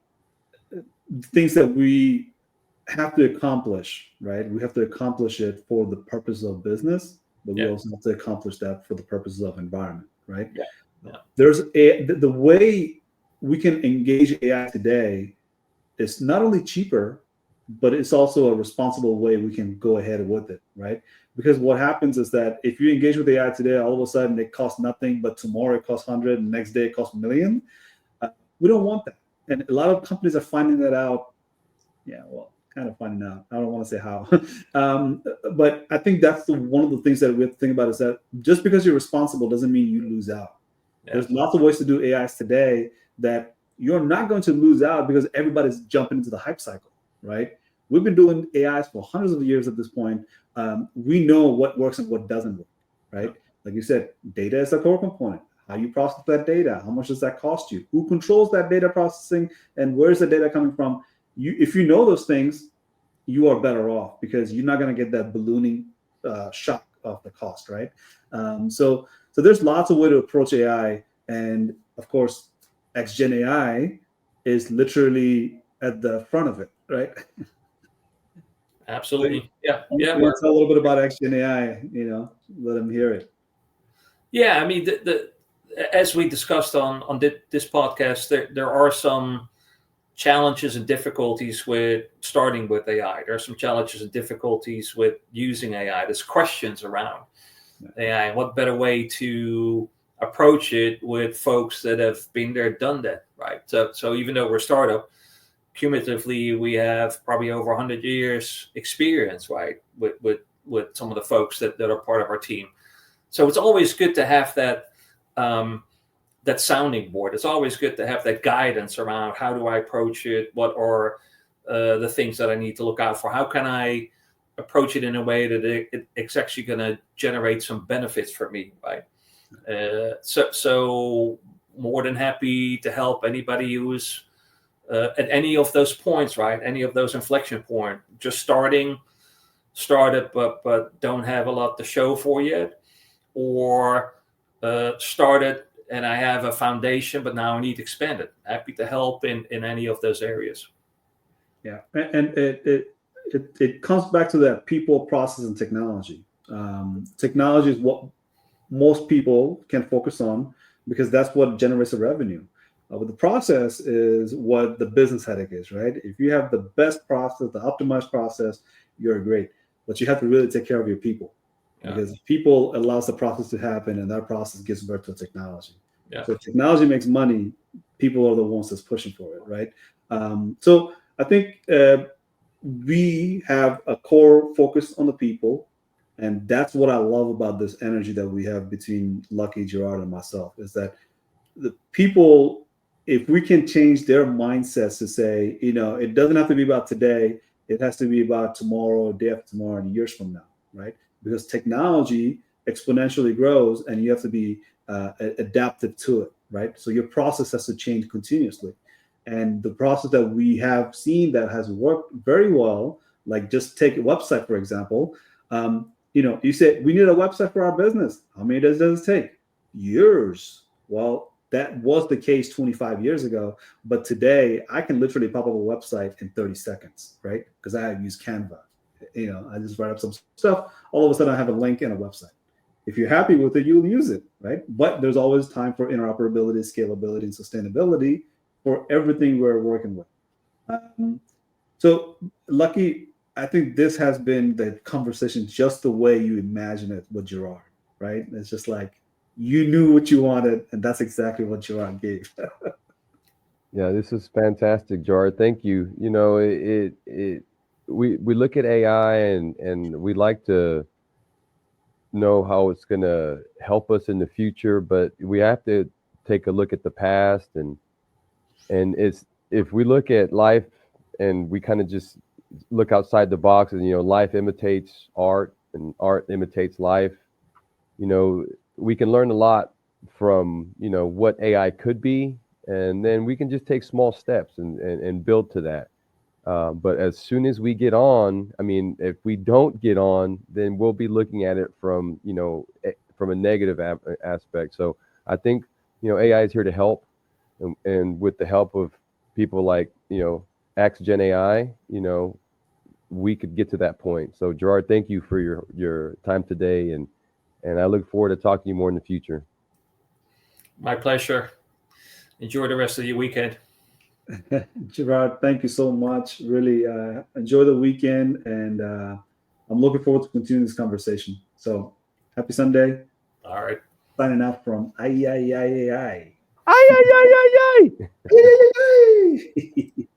things that we have to accomplish, right? We have to accomplish it for the purpose of business, but we also have to accomplish that for the purposes of environment, right? There's the way we can engage AI today is not only cheaper, but it's also a responsible way we can go ahead with it, right? Because what happens is that if you engage with AI today, all of a sudden it costs nothing, but tomorrow it costs 100, and the next day it costs a million. We don't want that. And a lot of companies are finding that out. Yeah, well, kind of finding out. I don't want to say how. But I think that's one of the things that we have to think about is that just because you're responsible doesn't mean you lose out. Yeah. There's lots of ways to do AIs today that you're not going to lose out because everybody's jumping into the hype cycle, right? We've been doing AIs for hundreds of years at this point. We know what works and what doesn't work, right? Like you said, data is a core component. How you process that data, how much does that cost you? Who controls that data processing, and where's the data coming from? If you know those things, you are better off because you're not going to get that ballooning shock of the cost, right? So there's lots of ways to approach AI, and of course, XGen AI is literally at the front of it, right? Absolutely, yeah. Tell a little bit about XGen AI. Let them hear it. Yeah, I mean, as we discussed on this podcast, there are some challenges and difficulties with starting with AI. There are some challenges and difficulties with using AI. There's questions around AI. What better way to approach it with folks that have been there, done that, right? So even though we're a startup, cumulatively we have probably over 100 years experience, right, with some of the folks that are part of our team. So it's always good to have that sounding board. It's always good to have that guidance around how do I approach it? What are the things that I need to look out for? How can I approach it in a way that it's actually going to generate some benefits for me, right? So more than happy to help anybody who's at any of those points, right? Any of those inflection points, just started, but don't have a lot to show for yet, or started and I have a foundation, but now I need to expand it. Happy to help in any of those areas. Yeah, and it comes back to that people, process, and technology. Technology is what most people can focus on because that's what generates the revenue. But the process is what the business headache is, right? If you have the best process, the optimized process, you're great. But you have to really take care of your people. Because people allows the process to happen, and that process gives birth to technology. Yeah. So if technology makes money, people are the ones that's pushing for it, right? So I think we have a core focus on the people, and that's what I love about this energy that we have between Lucky, Gerard, and myself, is that the people, if we can change their mindsets to say, it doesn't have to be about today, it has to be about tomorrow, day after tomorrow, and years from now, right? Because technology exponentially grows and you have to be adaptive to it, right? So your process has to change continuously. And the process that we have seen that has worked very well, like just take a website, for example. You said, we need a website for our business. How many days does it take? Years. Well, that was the case 25 years ago. But today, I can literally pop up a website in 30 seconds, right? Because I use Canva. I just write up some stuff. All of a sudden, I have a link and a website. If you're happy with it, you'll use it, right? But there's always time for interoperability, scalability, and sustainability for everything we're working with. So, Lucky, I think this has been the conversation just the way you imagine it with Gerard, right? It's just like you knew what you wanted, and that's exactly what Gerard gave. Yeah, this is fantastic, Gerard. Thank you. We look at AI and we like to know how it's going to help us in the future, but we have to take a look at the past and it's, if we look at life and we kind of just look outside the box and life imitates art and art imitates life, we can learn a lot from what AI could be, and then we can just take small steps and build to that. But as soon as we get on, if we don't get on, then we'll be looking at it from a negative aspect. So I think AI is here to help, and with the help of people like XGen AI, we could get to that point. So Gerard, thank you for your time today, and I look forward to talking to you more in the future. My pleasure. Enjoy the rest of your weekend. Gerard, thank you so much. Really enjoy the weekend, and I'm looking forward to continuing this conversation. So happy Sunday. All right. Signing out from I. Ay, ay, ay, ay, ay. Ay, ay, ay.